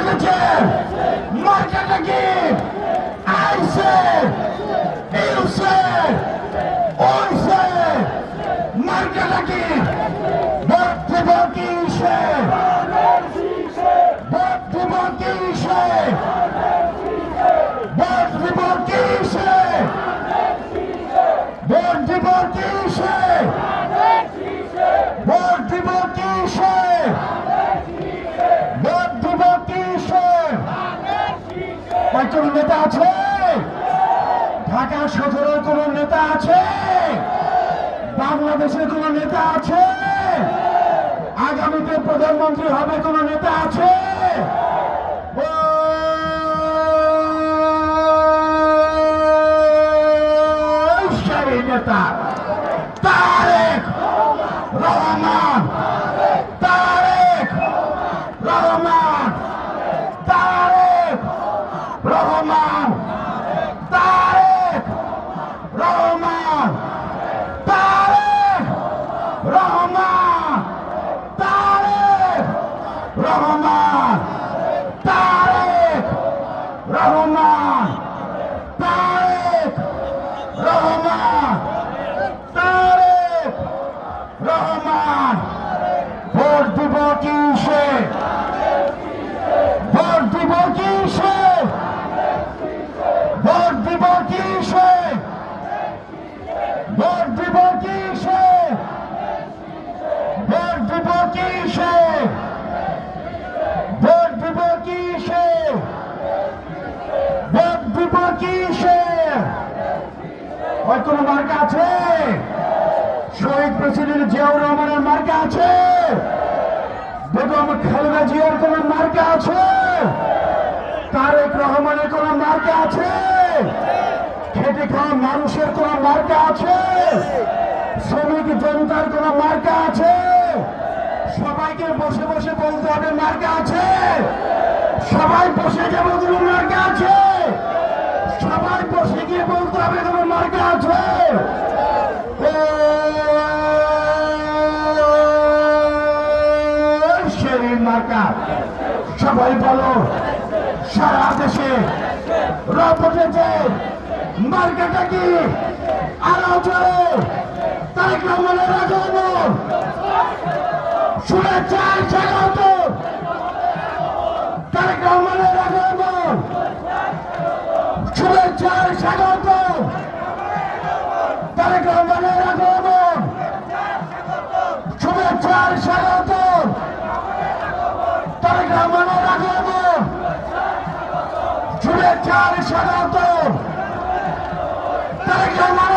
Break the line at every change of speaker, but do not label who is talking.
এসেছে মার্কাটা কি আইসে ইউসে ওইসে মার্কাটা কি ভর্তি ভর্তি সে ভর্তি ভর্তি সে ভর্তি ভর্তি সে ভর্তি ভর্তি সে ভর্তি ভর্তি সে কোন নেতা আছে ঢাকা 17 কোন নেতা আছে বাংলাদেশের কোন নেতা আছে আগামীতে প্রধানমন্ত্রী হবে কোন নেতা আছে সেই নেতা তারেক রহমান তারেক রহমান তারেক রহমান তারেক রহমান তারেক রহমান তারেক রহমান তারেক রহমান তারেক রহমান তারেক রহমান ভোট দিব কিসে ভোট দিব কিসে ভোট দিব কিসে ভোট দিব কিসে ভোট দিব কিসে ভোট দিব কিসে ভোট দিব কিসে ওই কোন মার্কা আছে শহীদ প্রেসিডেন্ট জিয়াউর রহমানের মার্কা আছে বেগম খালেদা জিয়ার কোন মার্কা আছে তারেক রহমানের কোন মার্কা আছে খেটে খাওয়া মানুষের কোন মার্কা আছে শ্রমিক জনতার কোন মার্কা আছে সবাইকে বসে বসে বলতে হবে মার্কা আছে সবাই বসে গিয়ে বলতে হবে মার্কা আছে সবাই বসে গিয়ে বলতে হবে কোন মার্কা আছে মার্কা সবাই বলো সারা দেশে রব উঠেছে মার্কাটা কি আরো জোরে তারেক রহমানের আগমন শুভেচ্ছা স্বাগত তারেক রহমানের আগমন শুভেচ্ছা স্বাগত তারেক রহমানের আগমন শুভেচ্ছা স্বাগত তারেক রহমানের আগমন শুভেচ্ছা স্বাগত তারেক রহমান